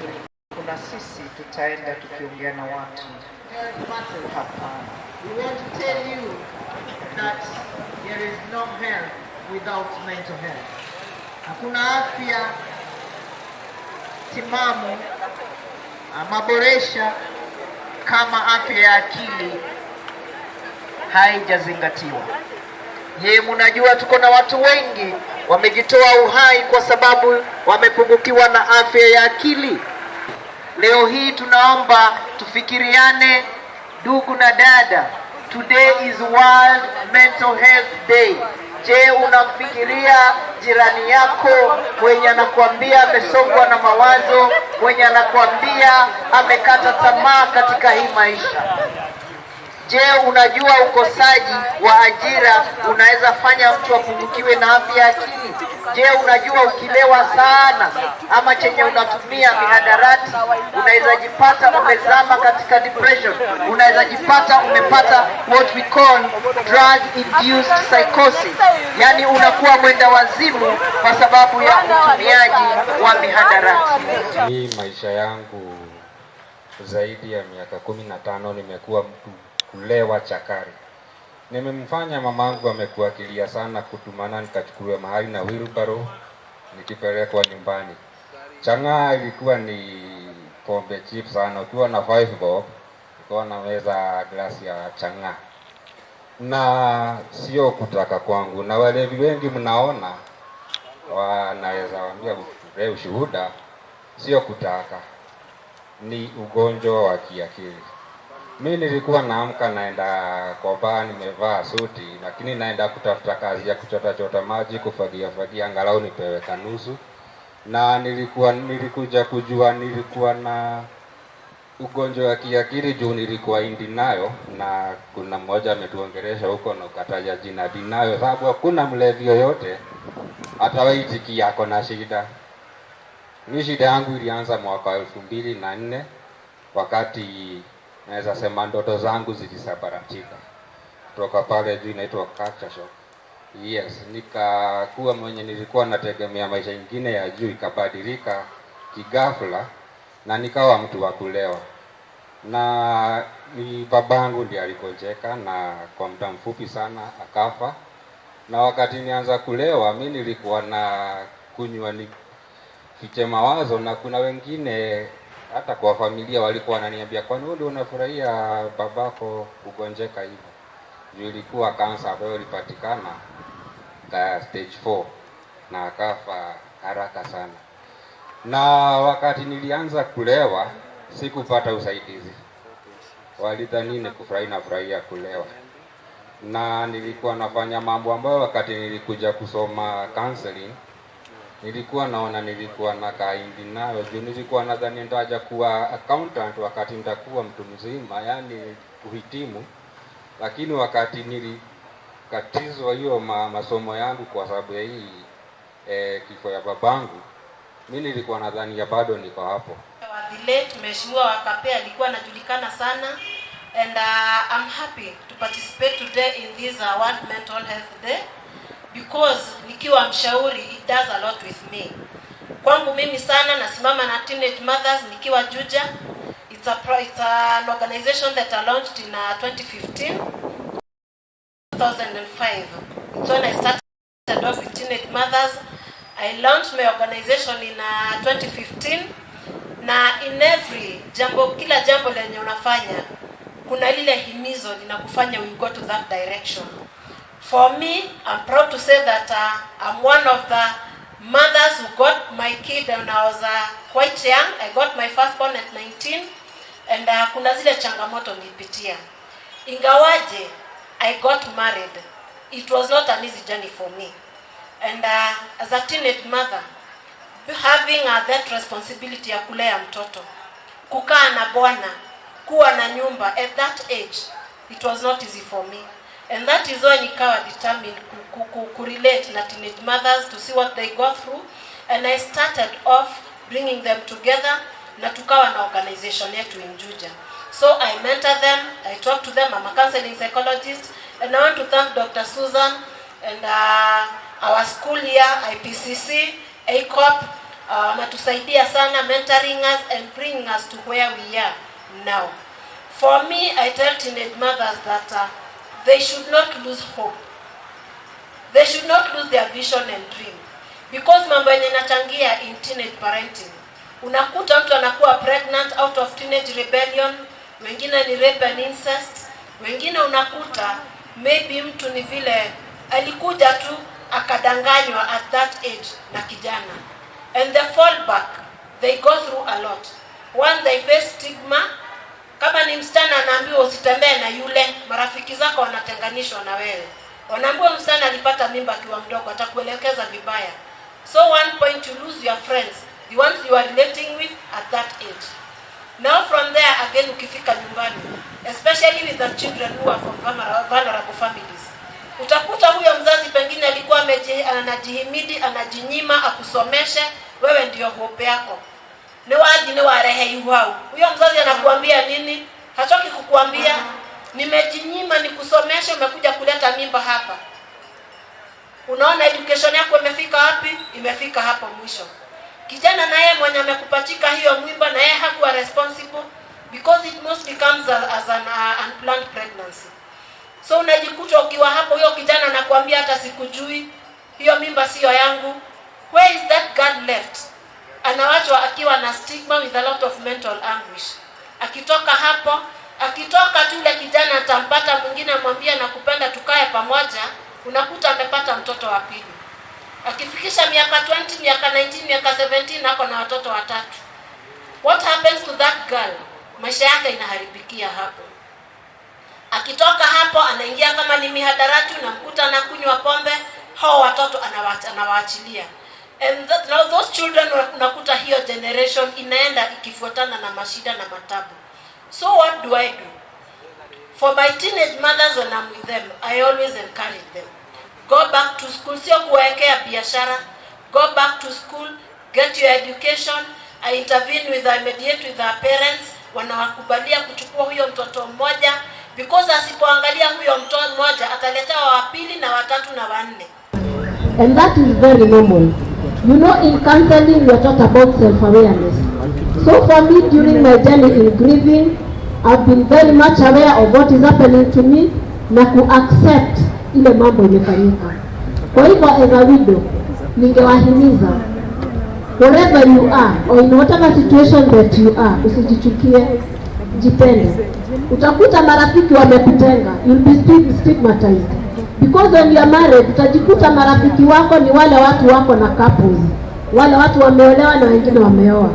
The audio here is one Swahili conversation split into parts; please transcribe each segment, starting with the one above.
lakini kuna sisi tutaenda tukiongea na watu hapa. We want to tell you that there is no health without mental health. Hakuna afya timamu maboresha kama afya ya akili haijazingatiwa. Je, mnajua tuko na watu wengi wamejitoa uhai kwa sababu wamepungukiwa na afya ya akili? Leo hii tunaomba tufikiriane, ndugu na dada. Today is World Mental Health Day. Je, unamfikiria jirani yako mwenye anakuambia amesongwa na mawazo, mwenye anakuambia amekata tamaa katika hii maisha? Je, unajua ukosaji wa ajira unaweza fanya mtu apungukiwe na afya ya akili? Je, unajua ukilewa sana ama chenye unatumia mihadarati unaweza jipata umezama katika depression, unaweza jipata umepata what we call drug induced psychosis, yani unakuwa mwenda wazimu kwa sababu ya utumiaji wa mihadarati. Hii maisha yangu zaidi ya miaka 15 nimekuwa mtu kulewa chakari. Nimemfanya mamangu amekuwa kilia sana kutumana nikachukuliwa mahali na wheelbarrow nikipelekwa nyumbani. Chang'aa ilikuwa ni pombe cheap sana. Ukiwa na 5 bob ukiwa na meza glasi ya chang'aa. Na sio kutaka kwangu, na walevi wengi mnaona wanaweza waambia ushuhuda, sio kutaka, ni ugonjwa wa kiakili. Mimi nilikuwa naamka naenda kwa baa nimevaa suti, lakini naenda kutafuta kazi ya kuchota maji, kufagia angalau nipewe kanusu. Na nilikuja kujua nilikuwa na ugonjwa wa kiakili juu nilikuwa indinayo, na kuna mmoja ametuongelesha huko na ukataja jina dinayo, sababu hakuna mlevi yoyote atawaitiki yako na shida. Ni shida yangu ilianza mwaka 2004 wakati naweza sema ndoto zangu zilisabaratika. Kutoka pale juu inaitwa culture shock. Yes, nikakuwa mwenye nilikuwa nategemea maisha mengine ya juu ikabadilika kigafla na nikawa mtu wa kulewa. Na ni babangu ndiye aligonjeka na kwa muda mfupi sana akafa. Na wakati nianza kulewa mimi nilikuwa na kunywa ni fiche mawazo, na kuna wengine hata kwa familia walikuwa wananiambia, kwa nini unafurahia babako kugonjeka hivyo? Ilikuwa kansa ambayo ilipatikana stage 4 na akafa haraka sana. Na wakati nilianza kulewa sikupata usaidizi. Walidhani ni kufurahia kulewa. Na nilikuwa nafanya mambo ambayo wakati nilikuja kusoma counseling nilikuwa naona nilikuwa na kaindi nayo, juu nilikuwa nadhani nitaja kuwa accountant wakati nitakuwa mtu mzima, yani kuhitimu. Lakini wakati nilikatizwa hiyo masomo yangu kwa sababu ya hii kifo ya babangu, mimi nilikuwa nadhani ya bado niko hapo. The late Mheshimiwa Wakapea alikuwa anajulikana sana, and I'm happy to participate today in this World Mental Health Day. Because nikiwa mshauri it does a lot with me. Kwangu mimi sana nasimama na teenage mothers nikiwa Juja. It's an organization that I launched in 2015. 2005. It's when I started off with teenage mothers. I launched my organization in 2015. Na in every kila jambo lenye unafanya kuna lile himizo linakufanya we go to that direction. For me, I'm proud to say that I'm one of the mothers who got my kid when I was quite young. I got my firstborn at 19, and kuna zile changamoto nilipitia. Ingawaje I got married, it was not an easy journey for me. And as a teenage mother, having that responsibility ya kulea mtoto, kukaa na bwana, kuwa na nyumba, at that age, it was not easy for me. And that is why nikawa determined to relate na teenage mothers to see what they go through. And I started off bringing them together na tukawa na organization yetu in Juja. So I mentor them, I talk to them, I'm a counseling psychologist. And I want to thank Dr. Susan and our school here, IPCC, ACOP, Wametusaidia sana, mentoring us and bringing us to where we are now. For me, I tell teenage mothers that they should not lose hope. They should not lose their vision and dream. Because mambo yenye inachangia in teenage parenting. Unakuta mtu anakuwa pregnant out of teenage rebellion, wengine ni rape and incest, wengine unakuta maybe mtu ni vile alikuja tu akadanganywa at that age na kijana. And they fall back. They go through a lot. One, they face stigma. Kama ni msichana anaambiwa usitembee na yule, marafiki zako wanatenganishwa na wewe. Wanaambiwa msichana alipata mimba akiwa mdogo, atakuelekeza vibaya. So one point, you lose your friends, the ones you are relating with at that age. Now from there again ukifika nyumbani, especially with the children who are from vulnerable families. Utakuta huyo mzazi pengine alikuwa anajihimidi, anajinyima akusomeshe, wewe ndio hope yako. Ni waji ni warehe yuhau. Huyo mzazi anakuambia nini? Hachoki kukuambia nimejinyima nikusomeshe, umekuja kuleta mimba hapa. Unaona education yako imefika wapi? Imefika hapo mwisho. Kijana na yeye mwenye amekupatika hiyo mimba na yeye hakuwa responsible, because it mostly comes as an unplanned pregnancy. So unajikuta ukiwa hapo, huyo kijana anakuambia hata sikujui, hiyo mimba sio yangu. Where is that girl left? Anawachwa akiwa na stigma with a lot of mental anguish. Akitoka hapo, akitoka tu ile kijana atampata mwingine amwambia nakupenda tukae pamoja, unakuta amepata mtoto wa pili. Akifikisha miaka 20, miaka 19, miaka 17 nako na watoto watatu. What happens to that girl? Maisha yake inaharibikia hapo. Akitoka hapo anaingia kama ni mihadarati, unamkuta anakunywa pombe, hao watoto anawaachilia. And now those children unakuta hiyo generation inaenda ikifuatana na mashida na matabu. So what do I do? For my teenage mothers when I'm with them, I always encourage them. Go back to school, sio kuwekea biashara. Go back to school, get your education. I intervene with, I mediate with their parents. Wanawakubalia kuchukua huyo mtoto mmoja, because asipoangalia huyo mtoto mmoja ataletea wa pili na watatu na wanne. And that is very normal. You know, in counseling we are talking about self-awareness. So for me, during my journey in grieving, I've been very much aware of what is happening to me na ku-accept ile mambo imefanyika. Kwa hivyo as a widow, ningewahimiza, wherever you are or in whatever situation that you are, usijichukie, jipende. Utakuta marafiki wamekutenga, you'll be stigmatized. Because when you are married, utajikuta marafiki wako ni wale watu wako na couples, wale watu wameolewa na wengine wameoa.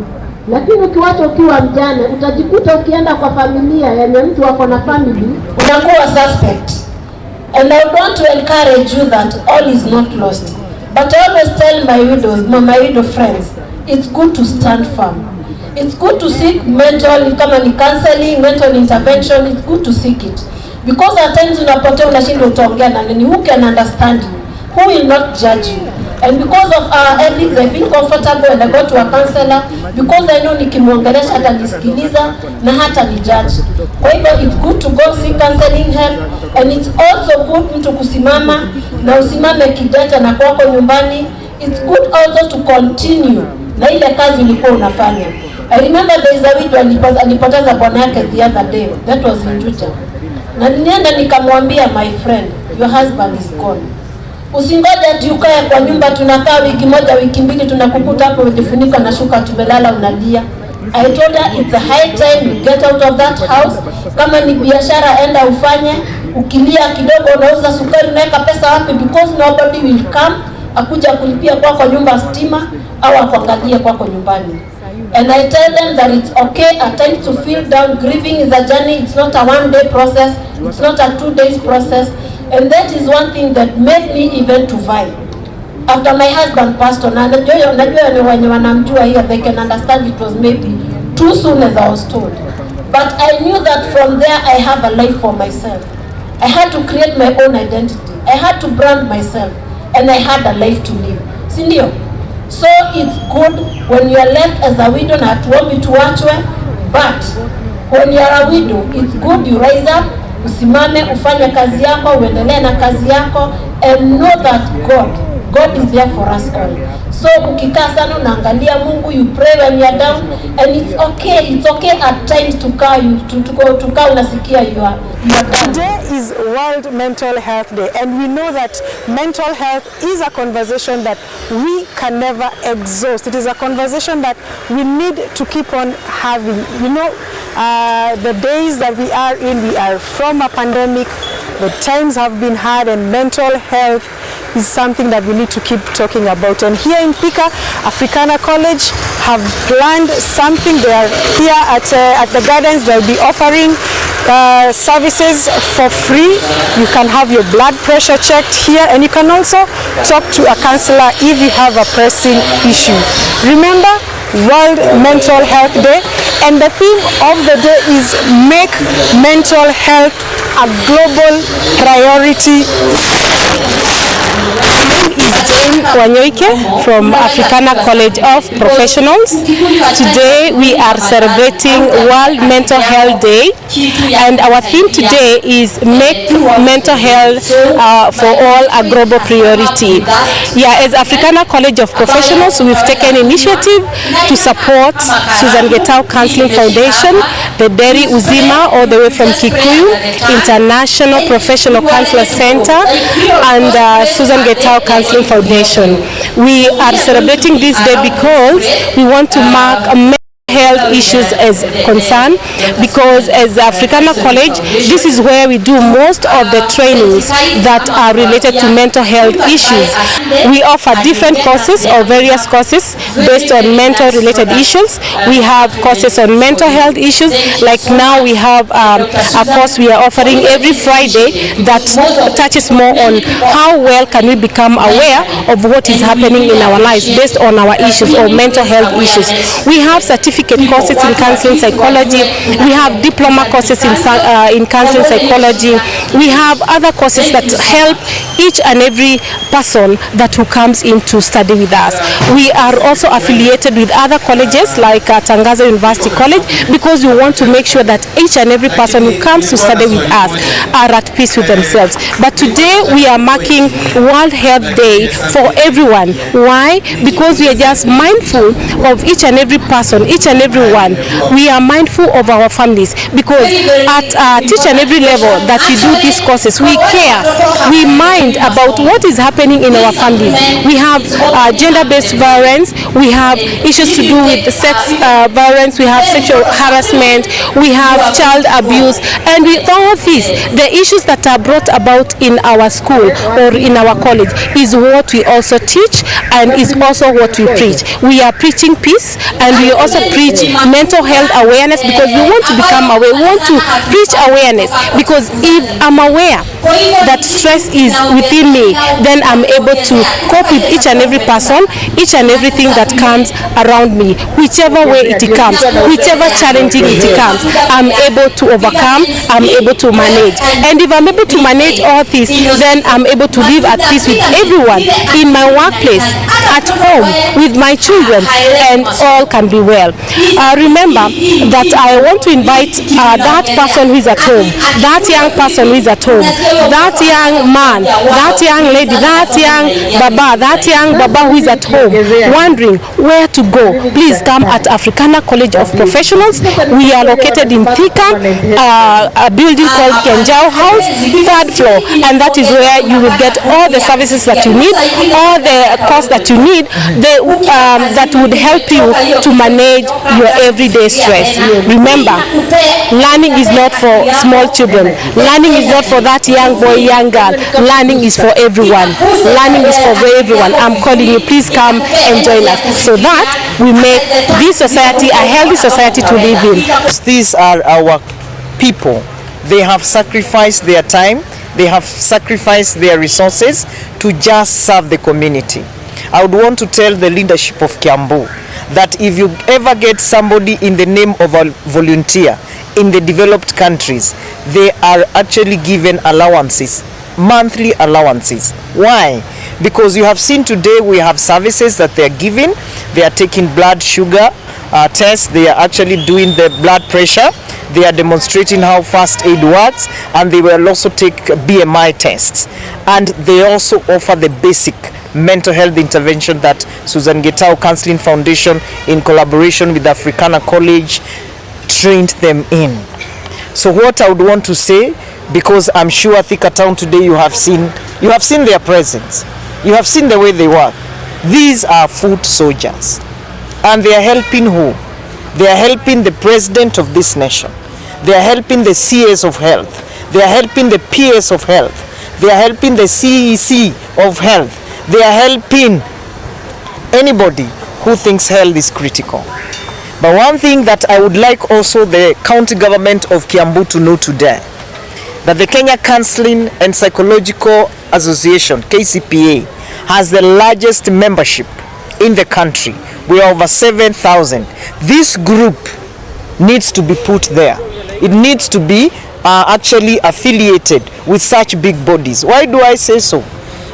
Lakini ukiwacha ukiwa mjane, utajikuta ukienda kwa familia yenye mtu wako na family, unakuwa suspect. And I want to encourage you that all is not lost. But I always tell my widow friends, it's good to stand firm. It's good to seek mental, kama ni counseling, mental intervention, it's good to seek it. Because at times unapotea unashindwa utaongea na nani, who can understand you, who will not judge you. And because of our ethics, I feel comfortable when I go to a counselor, because I know nikimwongelesha hata nisikiliza na hata ni judge. Kwa hivyo it's good to go seek counseling help, and it's also good mtu kusimama na usimame kidete na kwako nyumbani. It's good also to continue na ile kazi ulikuwa unafanya. I remember there is a widow alipoteza bwana yake the other day, that was in Juja. Na nilienda nikamwambia, my friend, your husband is gone. Usingoje ati ukae kwa nyumba tunakaa wiki moja wiki mbili tunakukuta hapo umejifunika na shuka tumelala unalia. I told her it's a high time you get out of that house. Kama ni biashara enda ufanye, ukilia kidogo unauza sukari unaweka pesa wapi, because nobody will come akuja kulipia kwako nyumba stima au akuangalie kwako nyumbani. And I tell them that it's okay at times to feel down. Grieving is a journey. It's not a one-day process. It's not a 2 days process. And that is one thing that made me even to vie. After my husband passed on, najua ni wenye wanamjua here, they can understand it was maybe too soon as I was told. But I knew that from there I have a life for myself. I had to create my own identity. I had to brand myself. And I had a life to live. Sindio? So it's good when you are left as a widow na hatuombi tuachwe, but when you are a widow, it's good you rise up, usimame, ufanye kazi yako, uendelee na kazi yako, and know that God God is there for us all. So ukikaa sana unaangalia Mungu, you pray when you are down, and it's okay at times to kaa unasikia you are down. Today is World Mental Health Day, and we know that mental health is a conversation that we can never exhaust. It is a conversation that we need to keep on having. You know, the days that we are from a pandemic, the times have been hard, and mental health is something that we need to keep talking about. And here in Thika, Africana College have planned something. They are here at the gardens. They'll be offering services for free. You can have your blood pressure checked here, and you can also talk to a counselor if you have a pressing issue. Remember, World Mental Health Day, and the theme of the day is make mental health a global priority. My name is Jane Wanyoike from Africana College of Professionals. Today we are celebrating World Mental Health Day, and our theme today is make mental health for all a global priority. Yeah, as Africana College of Professionals, we've taken initiative to support Susan Getao Counseling Foundation, the Deri Uzima all the way from Kikuyu, International Professional Counselor Center, and Susan Getao Counseling Foundation. We are celebrating this day because we want to mark health issues as concern, because as Africana College, this is where we do most of the trainings that are related to mental health issues. We offer different courses or various courses based on mental related issues. We have courses on mental health issues, like now we have a course we are offering every Friday that touches more on how well can we become aware of what is happening in our lives based on our issues or mental health issues. We have certificate courses in counseling psychology. We have diploma courses in counseling psychology. We have other courses that help each and every person that who comes in to study with us. We are also affiliated with other colleges like Tangazo University College, because we want to make sure that each and every person who comes to study with us are at peace with themselves. But today we are marking World Health Day for everyone. Why? Because we are just mindful of each and every person, each and everyone. We are mindful of our families, because at each and every level that we do these courses, we care, we mind about what is happening in our families. We have gender-based violence, we have issues to do with sex violence, we have sexual harassment, we have child abuse, and with all this, the issues that are brought about in our school or in our college is what we also teach, and is also what we preach. We are preaching peace, and we also preach mental health awareness, because we want to become aware. We want to preach awareness, because if I'm aware that stress is within me, then I'm able to cope with each and every person, each and everything that comes around me, whichever way it comes, whichever challenging it comes, I'm able to overcome, I'm able to manage. And if I'm able to manage all this, then I'm able to live at peace with everyone, in my workplace, at home, with my children, and all can be well. Remember that I want to invite that person who is at home, that young person who is at home, that young man, that young lady, that young baba who is at home wondering where to go. Please come at Africana College of Professionals. We are located in Thika, a building called Kenjao House, 3rd floor, and that is where you will get all the services that you need, all the course that you need, that would help you to manage your everyday stress. Remember, learning is not for small children. Learning is not for that young boy, young girl. Learning is for everyone. Learning is for everyone. I'm calling you, please come and join us, so that we make this society a healthy society to live in. These are our people. They have sacrificed their time, they have sacrificed their resources to just serve the community. I would want to tell the leadership of Kiambu that if you ever get somebody in the name of a volunteer in the developed countries, they are actually given allowances, monthly allowances. Why? Because you have seen today we have services that they are giving. They are taking blood sugar tests, they are actually doing the blood pressure, they are demonstrating how first aid works, and they will also take BMI tests, and they also offer the basic mental health intervention that Susan Getao Counseling Foundation in collaboration with Africana College trained them in. So what I would want to say, because I'm sure Thika Town today you have seen their presence, you have seen the way they work. These are foot soldiers, and they are helping who? They are helping the president of this nation. They are helping the CS of health. They are helping the PS of health. They are helping the CEC of health. They are helping anybody who thinks health is critical. But one thing that I would like also the county government of Kiambu to know today, that the Kenya Counseling and Psychological Association, KCPA, has the largest membership in the country. We are over 7,000. This group needs to be put there. It needs to be actually affiliated with such big bodies. Why do I say so?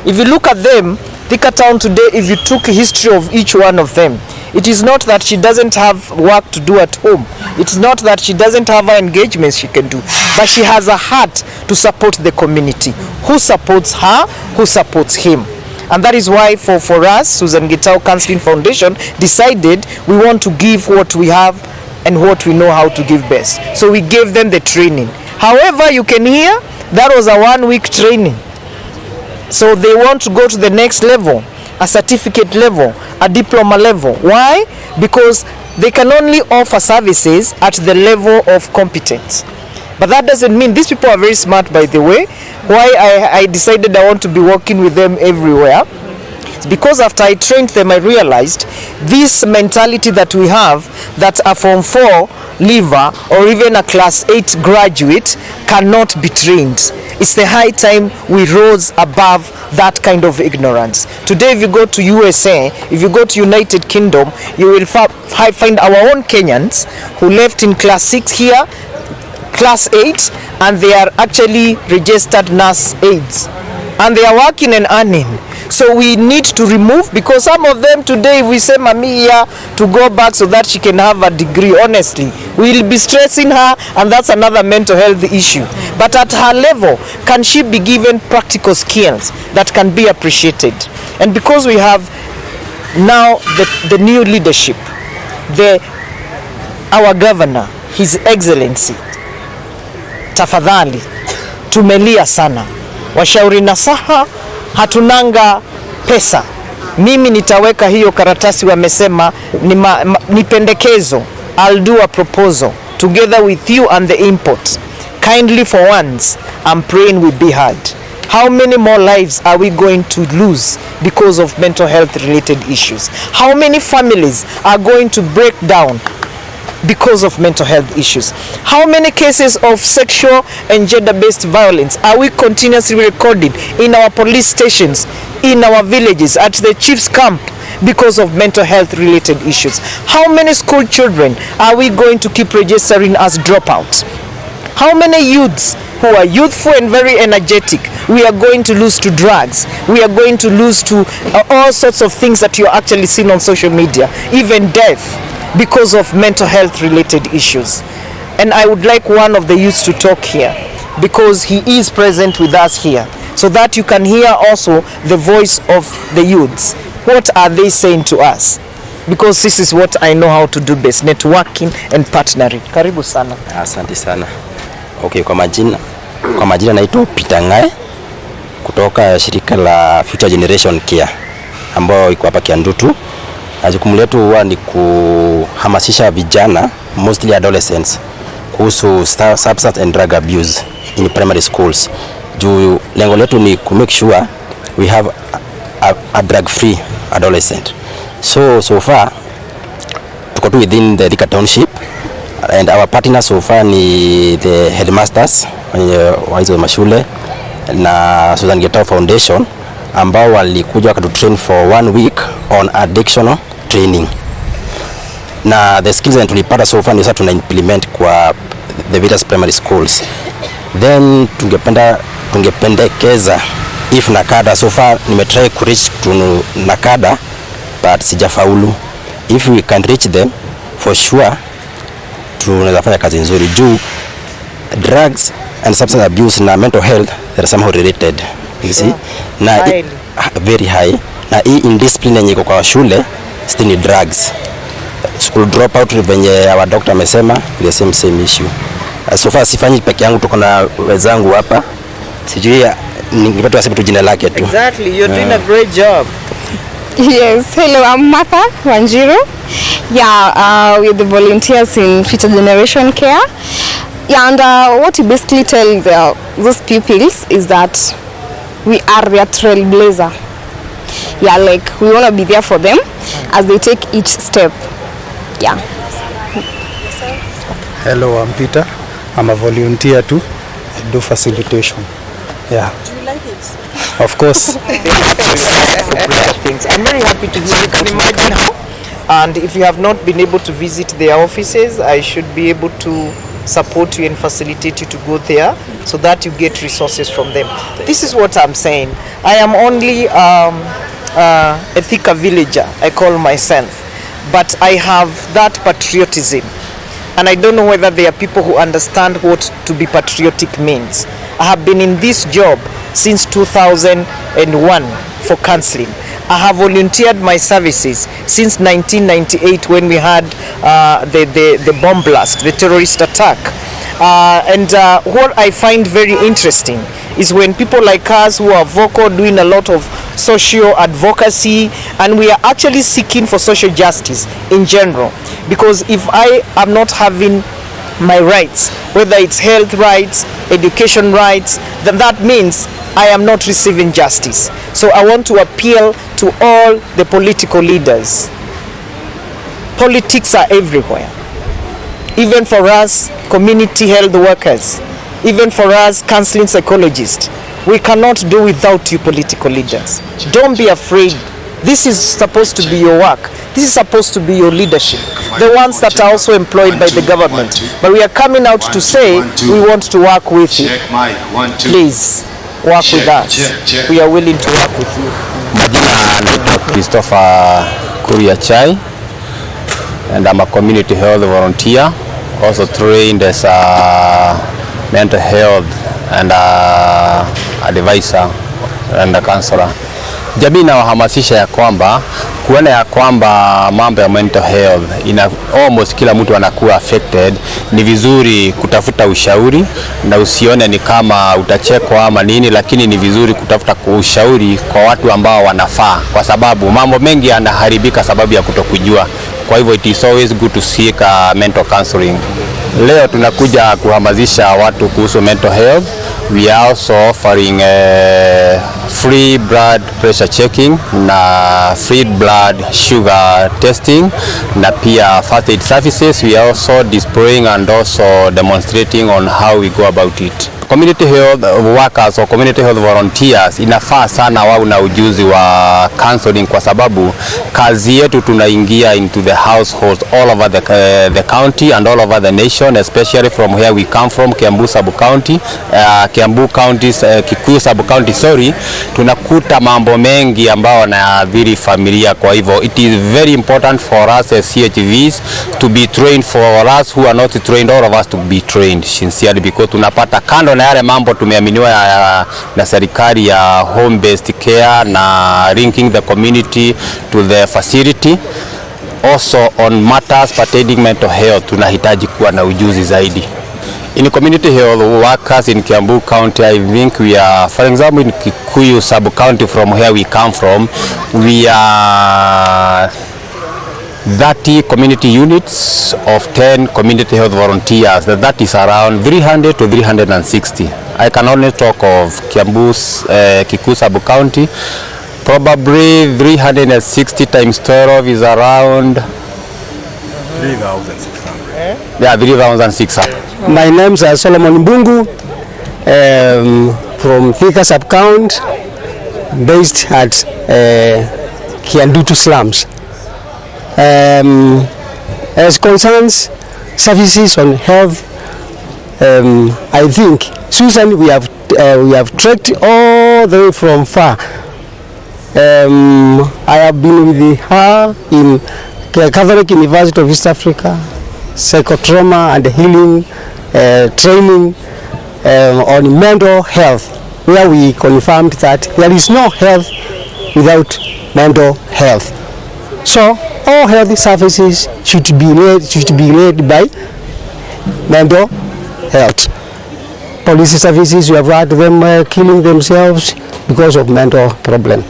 If you look at them, Thika Town today, if you took a history of each one of them, it is not that she doesn't have work to do at home. It's not that she doesn't have her engagements she can do, but she has a heart to support the community. Who supports her? Who supports him? And that is why for us, Susan Getao Counseling Foundation decided we want to give what we have and what we know how to give best. So we gave them the training. However, you can hear that was a 1-week training. So they want to go to the next level, a certificate level, a diploma level. Why? Because they can only offer services at the level of competence. But that doesn't mean, these people are very smart, by the way. Why I decided I want to be working with them everywhere. It's because after I trained them, I realized this mentality that we have, that a Form 4 leaver or even a Class 8 graduate cannot be trained. It's the high time we rose above that kind of ignorance. Today, if you go to USA, if you go to United Kingdom, you will find our own Kenyans who left in Class 6 here, Class 8, and they are actually registered nurse aides, and they are working and earning. So we need to remove, because some of them today, if we say Mami here to go back so that she can have a degree, honestly, we'll be stressing her, and that's another mental health issue. But at her level, can she be given practical skills that can be appreciated? And because we have now the new leadership, our governor, His Excellency, tafadhali tumelia sana, washauri nasaha, hatunanga pesa. Mimi nitaweka hiyo karatasi, wamesema ni pendekezo. I'll do a proposal together with you and the import. Kindly for once, I'm praying we be heard. How many more lives are we going to lose because of mental health related issues? How many families are going to break down because of mental health issues? How many cases of sexual and gender-based violence are we continuously recording in our police stations, in our villages, at the chief's camp, because of mental health related issues? How many school children are we going to keep registering as dropouts? How many youths who are youthful and very energetic we are going to lose to drugs? We are going to lose to all sorts of things that you're actually seeing on social media, even death, because of mental health related issues. And I would like one of the youths to talk here, because he is present with us here, so that you can hear also the voice of the youths. What are they saying to us? Because this is what I know how to do best, networking and partnering. Karibu sana. Asante sana. Okay, kwa majina naitwa Peter Ngae kutoka shirika la Future Generation Care ambao iko hapa Kiandutu. Jukumu letu huwa ni kuhamasisha vijana, mostly adolescents, kuhusu substance and drug abuse in primary schools. Juu lengo letu ni to make sure we have a drug free adolescent. So far tuko tu within the Thika Township, and our partners so far ni the headmasters wa hizo mashule na Susan Getao Foundation ambao walikuja wakatu-train for 1 week on addictional training. Na the skills that tulipata so far ni sasa tuna implement kwa the various primary schools. Then tungependekeza if Nakada, so far nimetry ku reach to Nakada but sijafaulu. If we can reach them, for sure tunaweza fanya kazi nzuri juu drugs and substance abuse na mental health, they are somehow related, you see, na very high. na hii indiscipline yenye iko kwa shule still ni drugs. School dropout venye our doctor amesema the same issue. So far sifanyi peke yangu, tuko na wenzangu hapa. Sijui ningepata waseme tu jina lake tu. Exactly, you're doing a great job. Yes, hello, I'm Martha Wanjiru. Yeah, with the volunteers in Future Generation Care. Yeah, and what we basically tell those pupils is that we are their trailblazer. Yeah, like we want to be there for them as they take each step. Yeah. Hello, I'm Peter. I'm a volunteer too. I do facilitation. Yeah. Do you like it? Of course. I'm very happy to visit. You can imagine how. And if you have not been able to visit their offices, I should be able to support you and facilitate you to go there so that you get resources from them. This is what I'm saying. I am only a Thika villager, I call myself, but I have that patriotism. And I don't know whether there are people who understand what to be patriotic means. I have been in this job since 2001 for counseling. I have volunteered my services since 1998 when we had the bomb blast, the terrorist attack. And what I find very interesting is when people like us who are vocal, doing a lot of social advocacy, and we are actually seeking for social justice in general. Because if I am not having my rights, whether it's health rights, education rights, then that means I am not receiving justice. So I want to appeal to all the political leaders. Politics are everywhere. Even for us, community health workers, even for us, counseling psychologists, we cannot do without you political leaders. Don't be afraid. This is supposed to be your work. This is supposed to be your leadership. The ones that are also employed by the government. But we are coming out to say we want to work with you. Please, work with us. We are willing to work with you. Majina naitwa Christopher Kuriachai, and I'm a community health volunteer, also trained as a mental health and advisor and a counselor. Jamii inawahamasisha ya kwamba kuona ya kwamba mambo ya mental health almost kila mtu anakuwa affected. Ni vizuri kutafuta ushauri na usione ni kama utachekwa ama nini, lakini ni vizuri kutafuta ushauri kwa watu ambao wanafaa, kwa sababu mambo mengi yanaharibika sababu ya kutokujua. Kwa hivyo it is always good to seek mental counseling. Leo tunakuja kuhamasisha watu kuhusu mental health. We are also offering free blood pressure checking na free blood sugar testing na pia first aid services. We are also displaying and also demonstrating on how we go about it. Community health workers or community health volunteers inafaa sana wao na ujuzi wa counseling, kwa sababu kazi yetu tunaingia into the households all over the county and all over the nation, especially from where we come from, Kiambu sub-county, Kiambu county, Kikuyu sub-county, sorry. Tunakuta mambo mengi ambao yanaathiri familia. Kwa hivyo it is very important for us as CHVs to be trained, for us who are not trained, all of us to be trained sincerely, because tunapata kando na yale mambo tumeaminiwa na serikali ya home based care na linking the community to the facility. Also on matters pertaining mental health tunahitaji kuwa na ujuzi zaidi. In community health workers in Kiambu County, I think we are, for example, in Kikuyu sub-county from where we come from, we are 30 community units of 10 community health volunteers. That is around 300 to 360. I can only talk of Kiambu's Kikuyu sub-county. Probably 360 times 12 is around 3,600. Yeah, 3,600. My name is Solomon Mbungu, from Thika sub-county, based at Kiandutu slums. As concerns services on health, I think Susan, we have trekked all the way from far. I have been with her in Catholic University of East Africa, psychotrauma and healing training on mental health, where we confirmed that there is no health without mental health. So all health services should be led by mental health. Police services, we have had them killing themselves because of mental problem.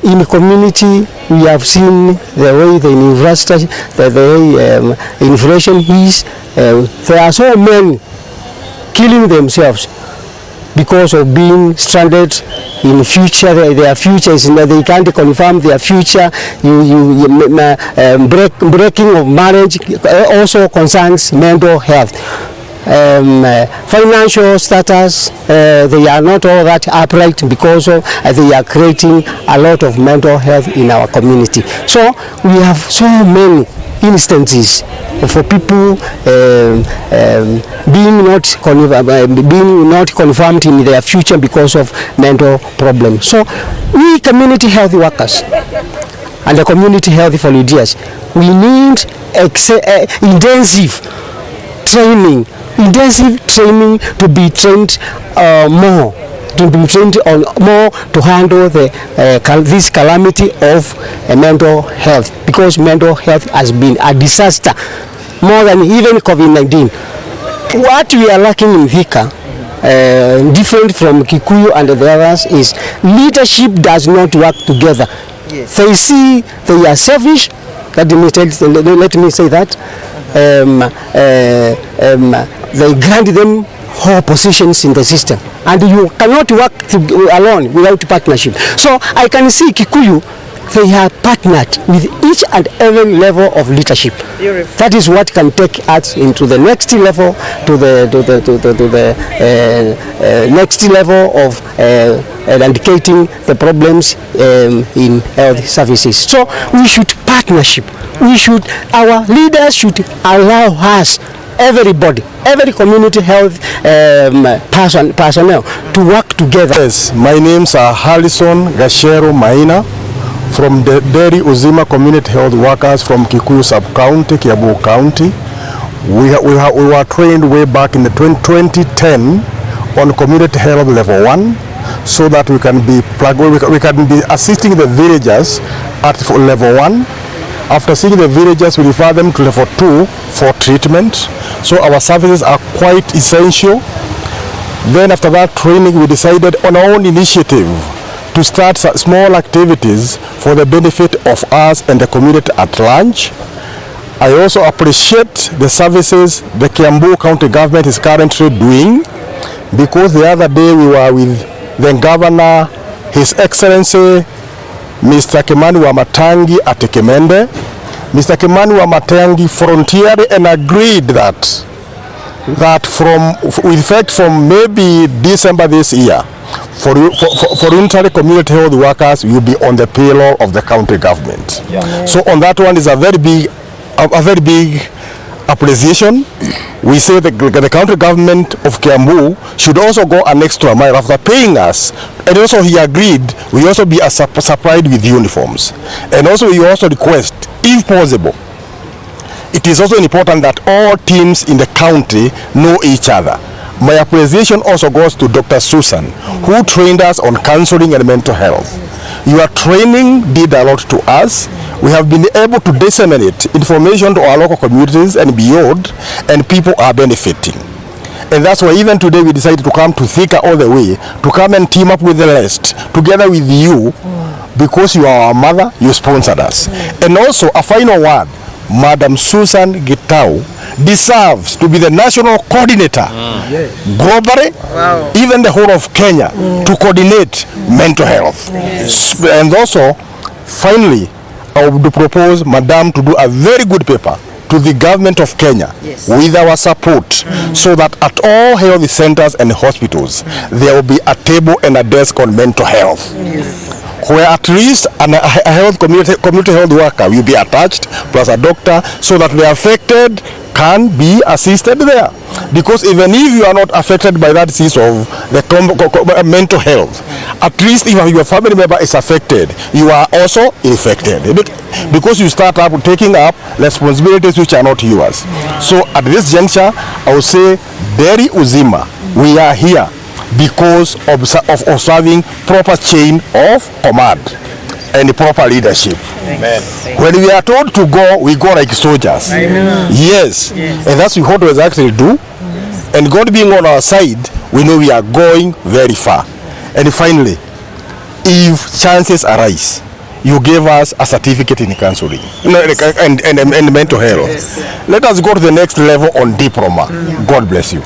In the community, we have seen the way the infrastructure, the way inflation is. There are so many killing themselves because of being stranded in future. Their future is they can't confirm their future. Breaking of marriage also concerns mental health. Financial status, they are not all that upright because of, they are creating a lot of mental health in our community. So we have so many instances for people being not confirmed in their future because of mental problems. So we community health workers and the community health volunteers, we need intensive training to be trained more, to handle this calamity of mental health, because mental health has been a disaster more than even COVID-19. What we are lacking in Thika, different from Kikuyu and the others, is leadership does not work together. Yes. They see they are selfish. Let me say that. They grant them whole positions in the system, and you cannot work alone without partnership. So I can see Kikuyu, they have partnered with each and every level of leadership. Beautiful. That is what can take us into the next level, to the next level of eradicating the problems in health services. So we should partnership. Our leaders should allow us, everybody, every community health personnel to work together. Yes, my names are Harrison Gashero Maina from the Deri Uzima Community Health Workers from Kikuyu Sub-County, Kiambu County. We were trained way back in the 2010 on community health level 1, so that we can be assisting the villagers at level 1. After seeing the villagers, we refer them to level 2 for treatment. So our services are quite essential. Then after that training, we decided on our own initiative to start small activities for the benefit of us and the community at large. I also appreciate the services the Kiambu County government is currently doing, because the other day we were with the governor, His Excellency Mr. Kimani Wamatangi at Kemende. Mr. Kimani Wamatangi volunteered and agreed that with effect from maybe December this year, for voluntary community health workers will be on the payroll of the county government. Yeah. So on that one is a very big appreciation. We say the county government of Kiambu should also go an extra mile after paying us, and also he agreed we also be supplied with uniforms, and also we also request, if possible, it is also important that all teams in the county know each other. My appreciation also goes to Dr. Susan, who trained us on counseling and mental health. Your training did a lot to us. We have been able to disseminate information to our local communities and beyond, and people are benefiting. And that's why even today we decided to come to Thika all the way, to come and team up with the rest, together with you, because you are our mother, you sponsored us. And also a final word, Madam Susan Gitau deserves to be the national coordinator globally, even the whole of Kenya, to coordinate mental health. And also, finally, I would propose Madam to do a very good paper to the government of Kenya with our support, so that at all health centers and hospitals there will be a table and a desk on mental health. Where at least a health community health worker will be attached, plus a doctor, so that the affected can be assisted there. Because even if you are not affected by that disease of the mental health, at least if your family member is affected, you are also infected. Because you start up taking up responsibilities which are not yours. So at this juncture, I would say, Deri Uzima, we are here because of observing proper chain of command. and proper leadership. Amen. When we are told to go, we go like soldiers. Yes. And that's what we actually do. And God being on our side, we know we are going very far. And finally, if chances arise, you gave us a certificate in counseling and mental health. Let us go to the next level on diploma. God bless you.